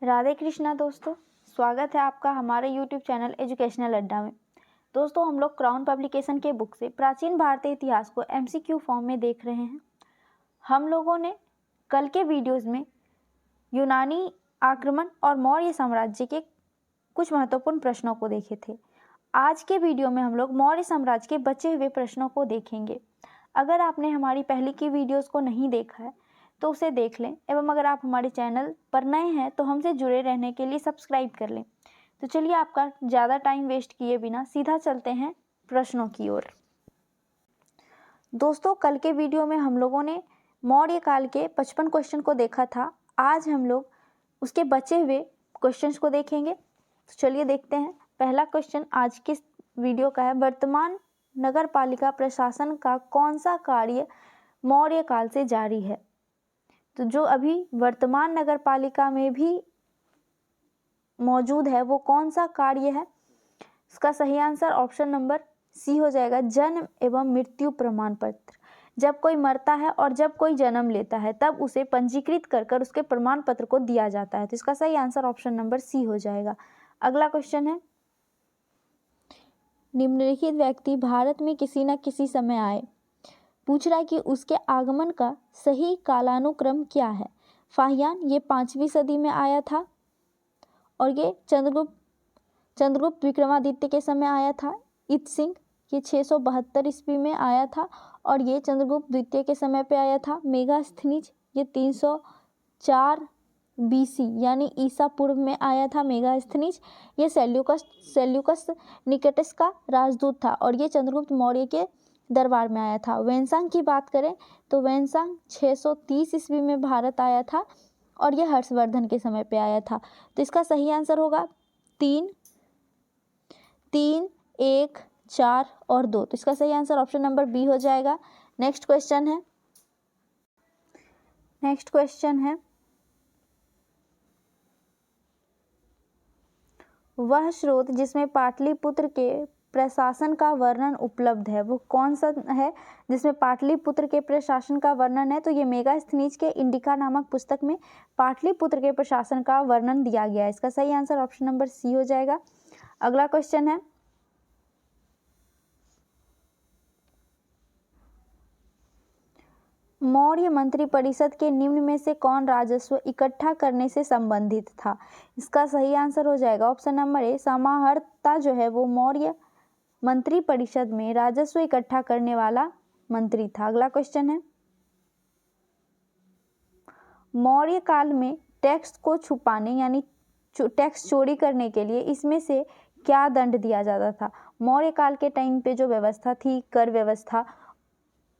राधे कृष्णा दोस्तों, स्वागत है आपका हमारे YouTube चैनल एजुकेशनल अड्डा में। दोस्तों, हम लोग क्राउन पब्लिकेशन के बुक से प्राचीन भारतीय इतिहास को MCQ फॉर्म में देख रहे हैं। हम लोगों ने कल के वीडियोस में यूनानी आक्रमण और मौर्य साम्राज्य के कुछ महत्वपूर्ण प्रश्नों को देखे थे। आज के वीडियो में हम लोग मौर्य साम्राज्य के बचे हुए प्रश्नों को देखेंगे। अगर आपने हमारी पहले की वीडियोस को नहीं देखा है तो उसे देख लें, एवं अगर आप हमारे चैनल पर नए हैं तो हमसे जुड़े रहने के लिए सब्सक्राइब कर लें। तो चलिए, आपका ज़्यादा टाइम वेस्ट किए बिना सीधा चलते हैं प्रश्नों की ओर। दोस्तों, कल के वीडियो में हम लोगों ने मौर्य काल के 55 क्वेश्चन को देखा था। आज हम लोग उसके बचे हुए क्वेश्चंस को देखेंगे। तो चलिए देखते हैं। पहला क्वेश्चन आज के वीडियो का है, वर्तमान नगर पालिका प्रशासन का कौन सा कार्य मौर्य काल से जारी है? तो जो अभी वर्तमान नगर पालिका में भी मौजूद है वो कौन सा कार्य है? इसका सही आंसर ऑप्शन नंबर सी हो जाएगा, जन्म एवं मृत्यु प्रमाण पत्र। जब कोई मरता है और जब कोई जन्म लेता है तब उसे पंजीकृत कर उसके प्रमाण पत्र को दिया जाता है। तो इसका सही आंसर ऑप्शन नंबर सी हो जाएगा। अगला क्वेश्चन है, निम्नलिखित व्यक्ति भारत में किसी न किसी समय आए। पूछ रहा है कि उसके आगमन का सही कालानुक्रम क्या है। फाहियान ये 5वीं सदी में आया था और ये चंद्रगुप्त विक्रमादित्य के समय आया था। इत सिंह ये 672 ईस्वी में आया था और ये चंद्रगुप्त द्वितीय के समय पे आया था। मेगास्थनीज ये 304 BC यानी ईसा पूर्व में आया था। मेगास्थनीज ये सेल्यूकस निकेटस का राजदूत था और ये चंद्रगुप्त मौर्य के दरबार में आया था। वेनसांग की बात करें तो वेनसांग 630 ईस्वी में भारत आया था और यह हर्षवर्धन के समय पे आया था। तो इसका सही आंसर होगा 3, 1, 4 और 2। तो इसका सही आंसर ऑप्शन नंबर बी हो जाएगा। नेक्स्ट क्वेश्चन है, वह स्रोत जिसमें पाटलिपुत्र के प्रशासन का वर्णन उपलब्ध है वो कौन सा है? जिसमें पाटलिपुत्र के प्रशासन का वर्णन है तो ये मेगास्थनीज के इंडिका नामक पुस्तक में पाटलिपुत्र के प्रशासन का वर्णन दिया गया है। इसका सही आंसर ऑप्शन नंबर सी हो जाएगा। अगला क्वेश्चन है, मौर्य मंत्री परिषद के निम्न में से कौन राजस्व इकट्ठा करने से संबंधित था? इसका सही आंसर हो जाएगा ऑप्शन नंबर ए, समाहर्ता जो है वो मौर्य मंत्री परिषद में राजस्व इकट्ठा करने वाला मंत्री था। अगला क्वेश्चन है, मौर्य काल में टैक्स को छुपाने यानी टैक्स चोरी करने के लिए इसमें से क्या दंड दिया जाता था? मौर्य काल के टाइम पे जो व्यवस्था थी, कर व्यवस्था,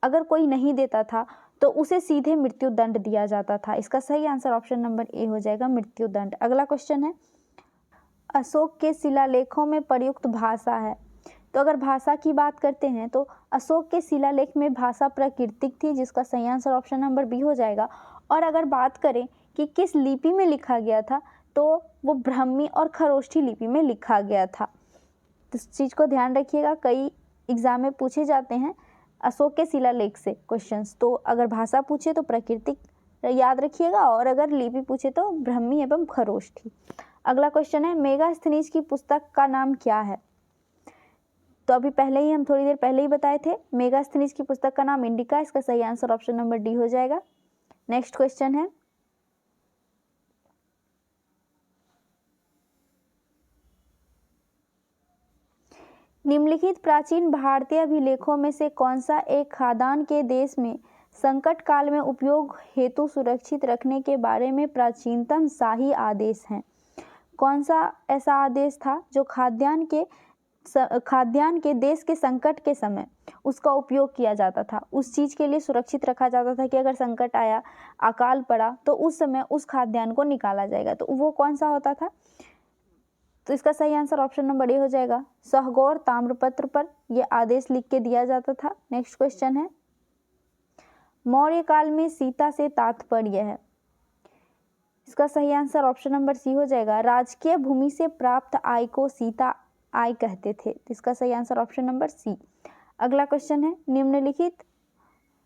अगर कोई नहीं देता था तो उसे सीधे मृत्यु दंड दिया जाता था। इसका सही आंसर ऑप्शन नंबर ए हो जाएगा, मृत्यु दंड। अगला क्वेश्चन है, अशोक के शिलालेखों में प्रयुक्त भाषा है। तो अगर भाषा की बात करते हैं तो अशोक के शिलालेख में भाषा प्राकृतिक थी, जिसका सही आंसर ऑप्शन नंबर बी हो जाएगा। और अगर बात करें कि किस लिपि में लिखा गया था तो वो ब्राह्मी और खरोष्ठी लिपि में लिखा गया था। तो इस चीज़ को ध्यान रखिएगा, कई एग्जाम में पूछे जाते हैं अशोक के शिलालेख से क्वेश्चंस। तो अगर भाषा पूछे तो प्राकृतिक याद रखिएगा और अगर लिपि पूछे तो ब्राह्मी एवं खरोष्ठी। अगला क्वेश्चन है, मेगास्थनीज की पुस्तक का नाम क्या है? तो अभी हम थोड़ी देर पहले ही बताए थे, मेगास्थनीज की पुस्तक का नाम इंडिका। इसका सही आंसर ऑप्शन नंबर डी हो जाएगा। नेक्स्ट क्वेश्चन है, निम्नलिखित प्राचीन भारतीय अभिलेखों में से कौन सा एक खाद्यान्न के देश में संकट काल में उपयोग हेतु सुरक्षित रखने के बारे में प्राचीनतम शाही आदेश है? कौन सा ऐसा आदेश था जो खाद्यान्न के देश के संकट के समय उसका उपयोग किया जाता था? उस चीज़ के लिए सुरक्षित रखा जाता था कि अगर संकट आया, अकाल पड़ा तो उस समय उस खाद्यान्न को निकाला जाएगा। तो वो कौन सा होता था? तो इसका सही आंसर ऑप्शन नंबर ए हो जाएगा, सहगौर ताम्रपत्र पर यह आदेश लिख के दिया जाता था। नेक्स्ट क्वेश्चन है, मौर्य काल में सीता से तात्पर्य है। इसका सही आंसर ऑप्शन नंबर सी हो जाएगा, राजकीय भूमि से प्राप्त आय को सीता आय कहते थे। इसका सही आंसर ऑप्शन नंबर सी। अगला क्वेश्चन है, निम्नलिखित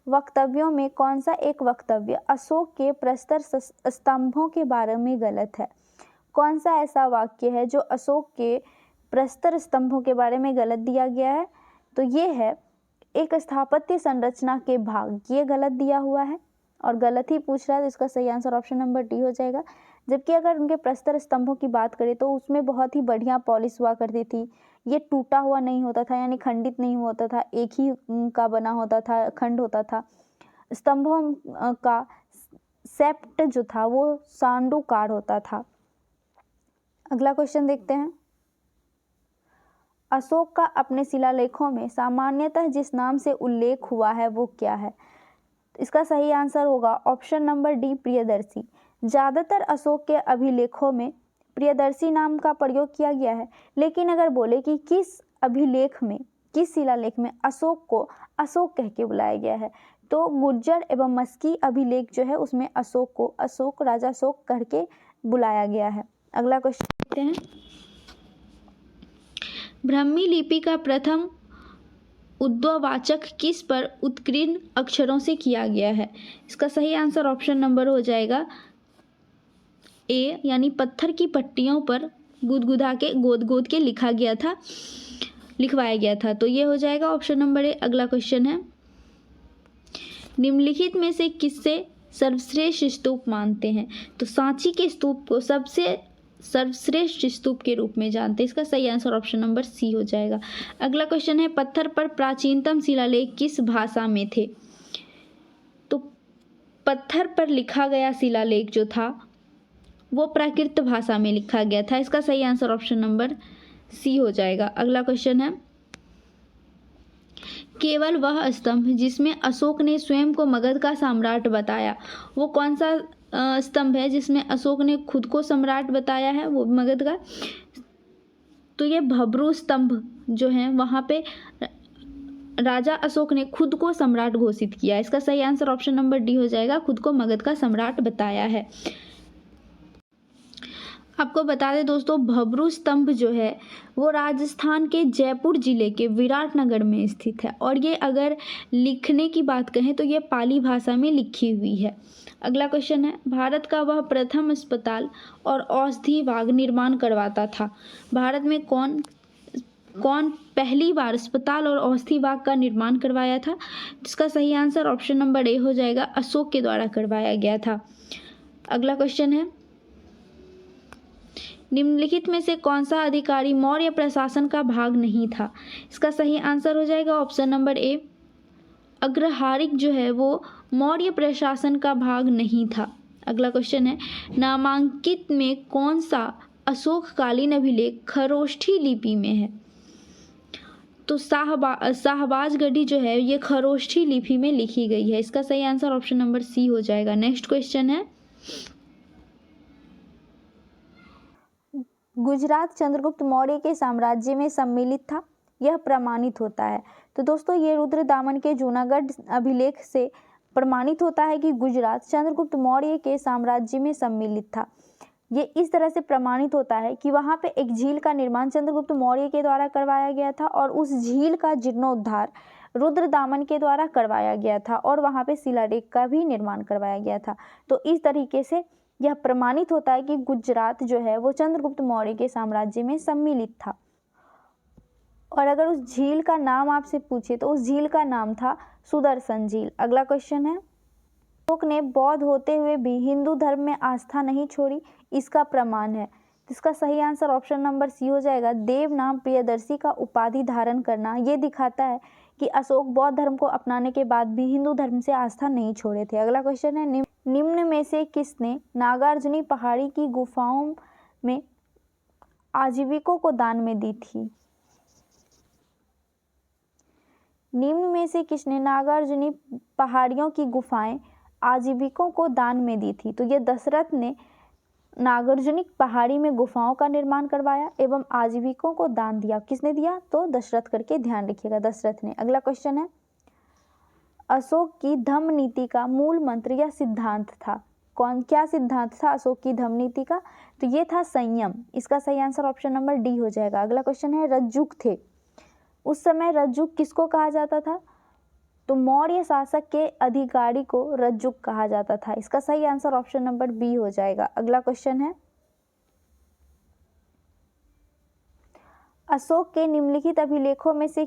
वक्तव्यों में कौन सा एक वक्तव्य अशोक के प्रस्तर स्तंभों के बारे में गलत है? कौन सा ऐसा वाक्य है जो अशोक के प्रस्तर स्तंभों के बारे में गलत दिया गया है? तो ये है एक स्थापत्य संरचना के भाग, ये गलत दिया हुआ है और गलत ही पूछ रहा है, तो इसका सही आंसर ऑप्शन नंबर डी हो जाएगा। जबकि अगर उनके प्रस्तर स्तंभों की बात करें तो उसमें बहुत ही बढ़िया पॉलिश हुआ करती थी, ये टूटा हुआ नहीं होता था, यानी खंडित नहीं होता था, एक ही का बना होता था, खंड होता था। स्तंभों का सेप्ट जो था वो सांडूकार होता था। अगला क्वेश्चन देखते हैं। अशोक का अपने शिलालेखों में सामान्यतः जिस नाम से उल्लेख हुआ है वो क्या है? इसका सही आंसर होगा ऑप्शन नंबर डी, प्रियदर्शी। ज़्यादातर अशोक के अभिलेखों में प्रियदर्शी नाम का प्रयोग किया गया है, लेकिन अगर बोले कि किस अभिलेख में, किस शिलालेख में अशोक को अशोक कह के बुलाया गया है, तो गुर्जर एवं मस्की अभिलेख जो है उसमें अशोक को अशोक, राजा अशोक कह के बुलाया गया है। अगला क्वेश्चन देखते हैं। ब्राह्मी लिपि का प्रथम उद्वावाचक किस पर उत्कीर्ण अक्षरों से किया गया है? इसका सही आंसर ऑप्शन नंबर हो जाएगा ए, यानी पत्थर की पट्टियों पर गुदगुदा के गोद के लिखवाया गया था, तो ये हो जाएगा ऑप्शन नंबर ए। अगला क्वेश्चन है, निम्नलिखित में से किससे सर्वश्रेष्ठ स्तूप मानते हैं? तो सांची के स्तूप को सबसे सर्वश्रेष्ठ स्तूप के रूप में जानते हैं, इसका सही आंसर ऑप्शन नंबर सी हो जाएगा। अगला क्वेश्चन है, पत्थर पर प्राचीनतम शिलालेख किस भाषा में थे? तो पत्थर पर लिखा गया शिलालेख जो था वो प्राकृत भाषा में लिखा गया था, इसका सही आंसर ऑप्शन नंबर सी हो जाएगा। अगला क्वेश्चन है, केवल वह स्तंभ जिसमें अशोक ने स्वयं को मगध का सम्राट बताया, वो कौन सा स्तंभ है जिसमें अशोक ने खुद को सम्राट बताया है वो मगध का? तो ये भब्रू स्तंभ जो है वहाँ पे राजा अशोक ने खुद को सम्राट घोषित किया, इसका सही आंसर ऑप्शन नंबर डी हो जाएगा, खुद को मगध का सम्राट बताया है। आपको बता दें दोस्तों, भब्रू स्तंभ जो है वो राजस्थान के जयपुर जिले के विराटनगर में स्थित है और ये अगर लिखने की बात कहें तो ये पाली भाषा में लिखी हुई है। अगला क्वेश्चन है, भारत का वह प्रथम अस्पताल और औषधि बाग निर्माण करवाता था? भारत में कौन पहली बार अस्पताल और औषधि बाग का निर्माण करवाया था? इसका सही आंसर ऑप्शन नंबर ए हो जाएगा, अशोक के द्वारा करवाया गया था। अगला क्वेश्चन है, निम्नलिखित में से कौन सा अधिकारी मौर्य प्रशासन का भाग नहीं था? इसका सही आंसर हो जाएगा ऑप्शन नंबर ए, अग्रहारिक जो है वो मौर्य प्रशासन का भाग नहीं था। अगला क्वेश्चन है, नामांकित में कौन सा अशोककालीन अभिलेख खरोष्ठी लिपि में है? तो शाहबाजगढ़ी जो है ये खरोष्ठी लिपि में लिखी गई है, इसका सही आंसर ऑप्शन नंबर सी हो जाएगा। नेक्स्ट क्वेश्चन है, गुजरात चंद्रगुप्त मौर्य के साम्राज्य में सम्मिलित था, यह प्रमाणित होता है। तो दोस्तों ये रुद्रदामन के जूनागढ़ अभिलेख से प्रमाणित होता है कि गुजरात चंद्रगुप्त मौर्य के साम्राज्य में सम्मिलित था। ये इस तरह से प्रमाणित होता है कि वहाँ पे एक झील का निर्माण चंद्रगुप्त मौर्य के द्वारा करवाया गया था और उस झील का जीर्णोद्धार रुद्रदामन के द्वारा करवाया गया था और वहाँ पे शिलालेख का भी निर्माण करवाया गया था। तो इस तरीके से यह प्रमाणित होता है कि गुजरात जो है वो चंद्रगुप्त मौर्य के साम्राज्य में सम्मिलित था। और अगर उस झील का नाम आपसे पूछे तो उस झील का नाम था सुदर्शन झील। अगला क्वेश्चन है, अशोक ने बौद्ध होते हुए भी हिंदू धर्म में आस्था नहीं छोड़ी, इसका प्रमाण है? इसका सही आंसर ऑप्शन नंबर सी हो जाएगा, देव नाम प्रियदर्शी का उपाधि धारण करना। ये दिखाता है कि अशोक बौद्ध धर्म को अपनाने के बाद भी हिंदू धर्म से आस्था नहीं छोड़े थे। अगला क्वेश्चन है, निम्न में से किसने नागार्जुनी पहाड़ी की गुफाओं में आजीविकों को दान में दी थी? निम्न में से किसने नागार्जुनी पहाड़ियों की गुफाएं आजीविकों को दान में दी थी? तो ये दशरथ ने नागार्जुनी पहाड़ी में गुफाओं का निर्माण करवाया एवं आजीविकों को दान दिया। किसने दिया? तो दशरथ करके ध्यान रखिएगा, दशरथ ने। अगला क्वेश्चन है, अशोक की धम्म नीति का मूल मंत्र या सिद्धांत था? क्या सिद्धांत था अशोक की धम्म नीति का? तो ये था संयम। इसका सही आंसर ऑप्शन नंबर डी हो जाएगा। अगला क्वेश्चन है, रज्जुक थे, उस समय रज्जुक किसको कहा जाता था? तो मौर्य शासक के अधिकारी को रज्जुक कहा जाता था। इसका सही आंसर ऑप्शन नंबर बी हो जाएगा। अगला क्वेश्चन है, अशोक के निम्नलिखित अभिलेखों में से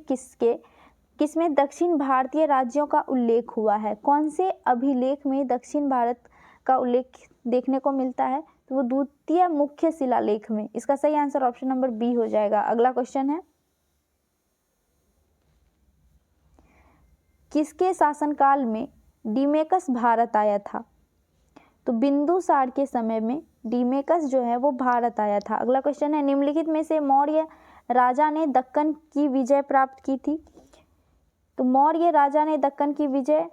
किसमें दक्षिण भारतीय राज्यों का उल्लेख हुआ है? कौन से अभिलेख में दक्षिण भारत का उल्लेख देखने को मिलता है? तो वो द्वितीय मुख्य शिलालेख में। इसका सही आंसर ऑप्शन नंबर बी हो जाएगा। अगला क्वेश्चन है, किसके शासनकाल में डिमेकस भारत आया था? तो बिंदुसार के समय में डिमेकस जो है वो भारत आया था। अगला क्वेश्चन है, निम्नलिखित में से मौर्य राजा ने दक्कन की विजय प्राप्त की थी? तो मौर्य राजा ने दक्कन की विजय,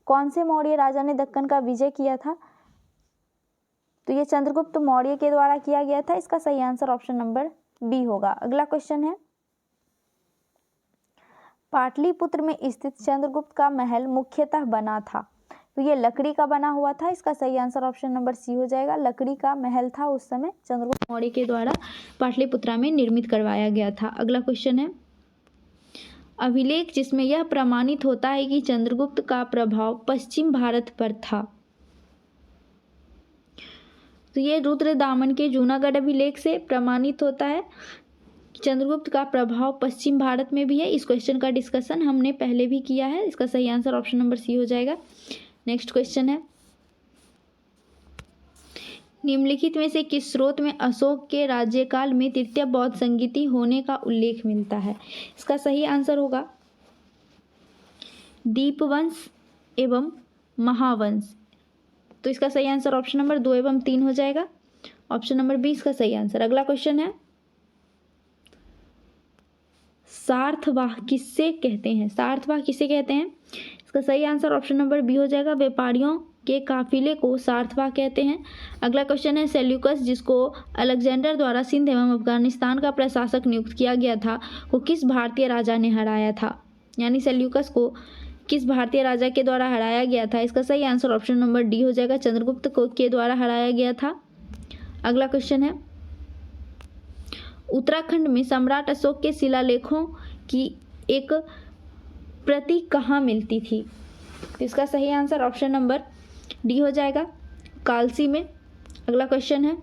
कौन से मौर्य राजा ने दक्कन का विजय किया था? तो ये चंद्रगुप्त मौर्य के द्वारा किया गया था। इसका सही आंसर ऑप्शन नंबर बी होगा। अगला क्वेश्चन है, पाटलिपुत्र में स्थित चंद्रगुप्त का महल मुख्यतः बना था? तो ये लकड़ी का बना हुआ था। इसका सही आंसर ऑप्शन नंबर सी हो जाएगा। लकड़ी का महल था उस समय, चंद्रगुप्त मौर्य के द्वारा पाटलिपुत्रा में निर्मित करवाया गया था। अगला क्वेश्चन है, अभिलेख जिसमें यह प्रमाणित होता है कि चंद्रगुप्त का प्रभाव पश्चिम भारत पर था? तो ये रुद्रदामन के जूनागढ़ अभिलेख से प्रमाणित होता है चंद्रगुप्त का प्रभाव पश्चिम भारत में भी है। इस क्वेश्चन का डिस्कशन हमने पहले भी किया है। इसका सही आंसर ऑप्शन नंबर सी हो जाएगा। नेक्स्ट क्वेश्चन है, निम्नलिखित में से किस स्रोत में अशोक के राज्यकाल में तृतीय बौद्ध संगीति होने का उल्लेख मिलता है? इसका सही आंसर होगा दीपवंश एवं महावंश। तो इसका सही आंसर ऑप्शन नंबर 2 एवं 3 हो जाएगा। ऑप्शन नंबर बी इसका सही आंसर। अगला क्वेश्चन है, सार्थवाह किससे कहते हैं? सार्थवाह किसे कहते हैं? इसका सही आंसर ऑप्शन नंबर बी हो जाएगा। व्यापारियों के काफिले को सार्थवाह कहते हैं। अगला क्वेश्चन है, सेल्यूकस जिसको अलेक्जेंडर द्वारा सिंध एवं अफगानिस्तान का प्रशासक नियुक्त किया गया था, को किस भारतीय राजा ने हराया था? यानी सेल्यूकस को किस भारतीय राजा के द्वारा हराया गया था? इसका सही आंसर ऑप्शन नंबर डी हो जाएगा। चंद्रगुप्त के द्वारा हराया गया था। अगला क्वेश्चन है, उत्तराखंड में सम्राट अशोक के शिलालेखों की एक प्रति कहाँ मिलती थी? तो इसका सही आंसर ऑप्शन नंबर डी हो जाएगा, कालसी में। अगला क्वेश्चन है,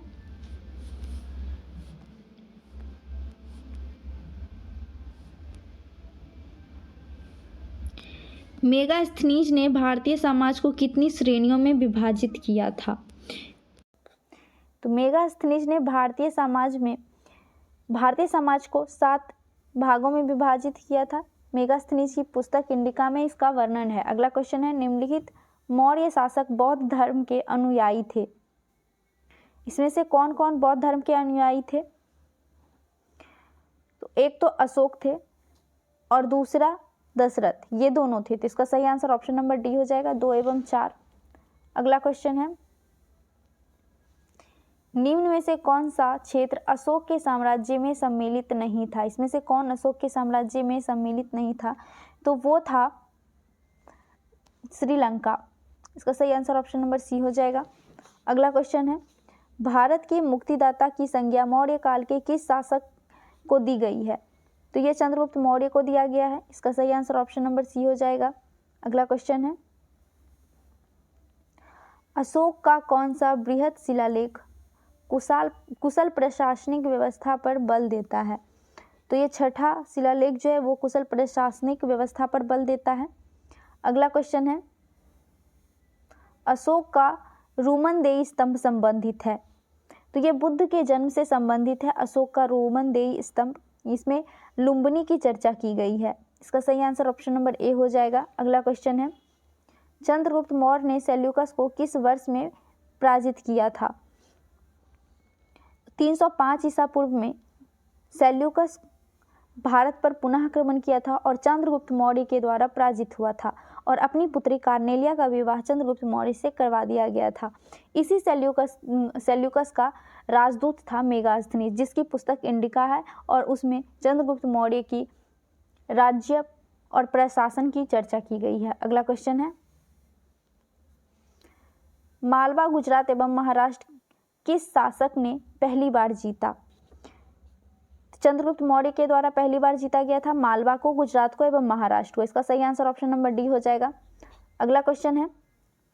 मेगास्थनीज ने भारतीय समाज को कितनी श्रेणियों में विभाजित किया था? तो मेगास्थनीज ने भारतीय समाज को 7 भागों में विभाजित किया था। मेगास्थनीज की पुस्तक इंडिका में इसका वर्णन है। अगला क्वेश्चन है, निम्नलिखित मौर्य शासक बौद्ध धर्म के अनुयायी थे? इसमें से कौन कौन बौद्ध धर्म के अनुयायी थे? तो एक तो अशोक थे और दूसरा दशरथ, ये दोनों थे। तो इसका सही आंसर ऑप्शन नंबर डी हो जाएगा, 2 एवं 4। अगला क्वेश्चन है, निम्न में से कौन सा क्षेत्र अशोक के साम्राज्य में सम्मिलित नहीं था? इसमें से कौन अशोक के साम्राज्य में सम्मिलित नहीं था? तो वो था श्रीलंका। इसका सही आंसर ऑप्शन नंबर सी हो जाएगा। अगला क्वेश्चन है, भारत के मुक्तिदाता की संज्ञा मौर्य काल के किस शासक को दी गई है? तो ये चंद्रगुप्त मौर्य को दिया गया है। इसका सही आंसर ऑप्शन नंबर सी हो जाएगा। अगला क्वेश्चन है, अशोक का कौन सा बृहत शिलालेख कुशल प्रशासनिक व्यवस्था पर बल देता है? तो ये छठा शिलालेख जो है वो कुशल प्रशासनिक व्यवस्था पर बल देता है। अगला क्वेश्चन है, अशोक का रोमनदेही स्तंभ संबंधित है? तो ये बुद्ध के जन्म से संबंधित है। अशोक का रोमनदेही स्तंभ, इसमें लुम्बिनी की चर्चा की गई है। इसका सही आंसर ऑप्शन नंबर ए हो जाएगा। अगला क्वेश्चन है, चंद्रगुप्त मौर्य ने सेल्यूकस को किस वर्ष में पराजित किया था? 305 ईसा पूर्व में सेल्यूकस भारत पर पुनः आक्रमण किया था और चंद्रगुप्त मौर्य के द्वारा पराजित हुआ था और अपनी पुत्री कार्नेलिया का विवाह चंद्रगुप्त मौर्य से करवा दिया गया था। इसी सेल्यूकस का राजदूत था मेगास्थनीज, जिसकी पुस्तक इंडिका है और उसमें चंद्रगुप्त मौर्य की राज्य और प्रशासन की चर्चा की गई है। अगला क्वेश्चन है, मालवा, गुजरात एवं महाराष्ट्र किस शासक ने पहली बार जीता? चंद्रगुप्त मौर्य के द्वारा पहली बार जीता गया था मालवा को, गुजरात को एवं महाराष्ट्र को। इसका सही आंसर ऑप्शन नंबर डी हो जाएगा। अगला क्वेश्चन है,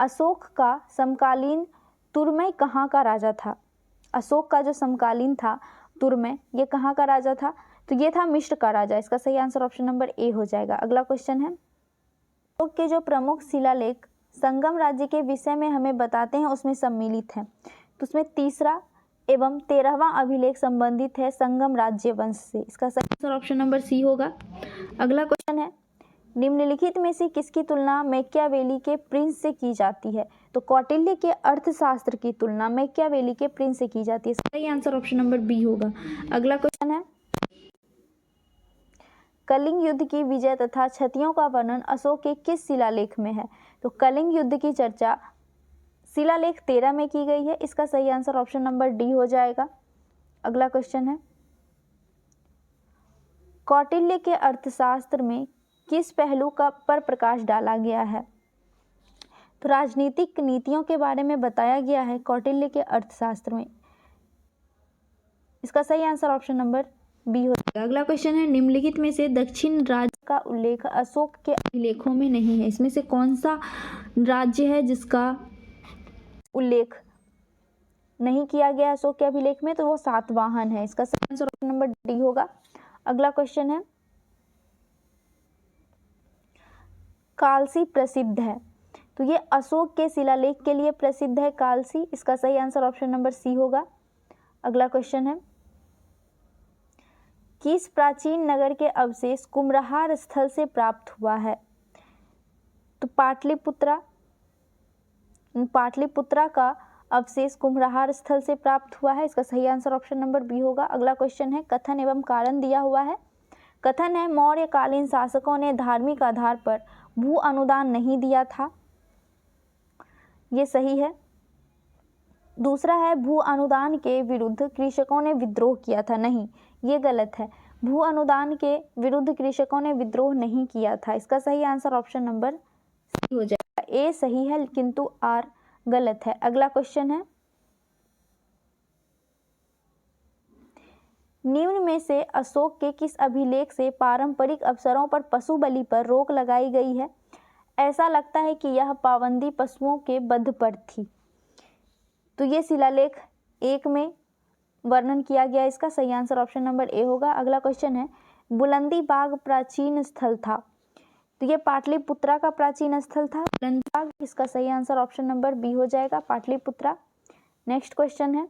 अशोक का समकालीन तुरमई कहाँ का राजा था? अशोक का जो समकालीन था तुर्मे, ये कहाँ का राजा था? तो ये था मिस्र का राजा। इसका सही आंसर ऑप्शन नंबर ए हो जाएगा। अगला क्वेश्चन है, अशोक के जो प्रमुख शिलालेख संगम राज्य के विषय में हमें बताते हैं उसमें सम्मिलित हैं। तो उसमें तीसरा एवं 13वां अभिलेख संबंधित है संगम राज्य वंश से। इसका सही आंसर ऑप्शन नंबर सी होगा। अगला क्वेश्चन है, निम्नलिखित में से किसकी तुलना मैकियावेली के प्रिंस से की जाती है? तो कौटिल्य के अर्थशास्त्र की तुलना मैकियावेली के प्रिंस से की जाती है। सही आंसर ऑप्शन नंबर बी होगा। अगला क्वेश्चन है, कलिंग युद्ध की विजय तथा क्षतियों का वर्णन अशोक के किस शिलालेख में है? तो कलिंग युद्ध की चर्चा शिलालेख 13 में की गई है। इसका सही आंसर ऑप्शन नंबर डी हो जाएगा। अगला क्वेश्चन है, कौटिल्य के अर्थशास्त्र में किस पहलू का पर प्रकाश डाला गया है? तो राजनीतिक नीतियों के बारे में बताया गया है कौटिल्य के अर्थशास्त्र में। इसका सही आंसर ऑप्शन नंबर बी हो जाएगा। अगला क्वेश्चन है, निम्नलिखित में से दक्षिण राज्य का उल्लेख अशोक के अभिलेखों में नहीं है। इसमें से कौन सा राज्य है जिसका उल्लेख नहीं किया गया अशोक के अभिलेख में? तो वो सातवाहन है। इसका सही आंसर ऑप्शन नंबर डी होगा। अगला क्वेश्चन है, कालसी प्रसिद्ध है, तो ये अशोक के शिलालेख के लिए प्रसिद्ध है कालसी। इसका सही आंसर ऑप्शन नंबर सी होगा। अगला क्वेश्चन है, किस प्राचीन नगर के अवशेष कुम्हरार स्थल से प्राप्त हुआ है? तो पाटलिपुत्रा का अवशेष कुम्हरार स्थल से प्राप्त हुआ है। इसका सही आंसर ऑप्शन नंबर बी होगा। अगला क्वेश्चन है, कथन एवं कारण दिया हुआ है। कथन है, मौर्यकालीन शासकों ने धार्मिक आधार पर भू अनुदान नहीं दिया था, ये सही है। दूसरा है, भू अनुदान के विरुद्ध कृषकों ने विद्रोह किया था, नहीं, ये गलत है। भू अनुदान के विरुद्ध कृषकों ने विद्रोह नहीं किया था। इसका सही आंसर ऑप्शन नंबर सी हो जाएगा। ए सही है किंतु आर गलत है। अगला क्वेश्चन है, निम्न में से अशोक के किस अभिलेख से पारंपरिक अवसरों पर पशु बलि पर रोक लगाई गई है? ऐसा लगता है कि यह पाबंदी पशुओं के वध पर थी। तो ये शिलालेख 1 में वर्णन किया गया। इसका सही आंसर ऑप्शन नंबर ए होगा। अगला क्वेश्चन है, बुलंदी बाग प्राचीन स्थल था, तो ये पाटलिपुत्रा का प्राचीन स्थल था बुलंदी बाग। इसका सही आंसर ऑप्शन नंबर बी हो जाएगा, पाटलिपुत्रा। नेक्स्ट क्वेश्चन है,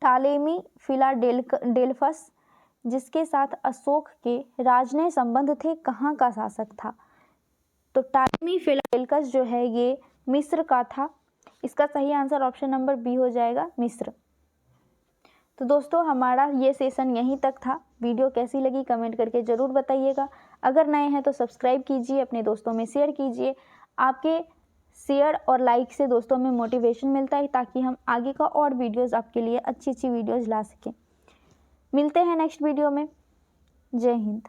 टालेमी फिलाडेल्फस जिसके साथ अशोक के राजनय संबंध थे, कहाँ का शासक था? तो टालेमी फिलाडेल्फस जो है ये मिस्र का था। इसका सही आंसर ऑप्शन नंबर बी हो जाएगा, मिस्र। तो दोस्तों हमारा ये सेशन यहीं तक था। वीडियो कैसी लगी कमेंट करके ज़रूर बताइएगा। अगर नए हैं तो सब्सक्राइब कीजिए, अपने दोस्तों में शेयर कीजिए। आपके शेयर और लाइक से दोस्तों में मोटिवेशन मिलता है ताकि हम आगे का और वीडियोज़ आपके लिए अच्छी वीडियोज़ ला सकें। मिलते हैं नेक्स्ट वीडियो में। जय हिंद।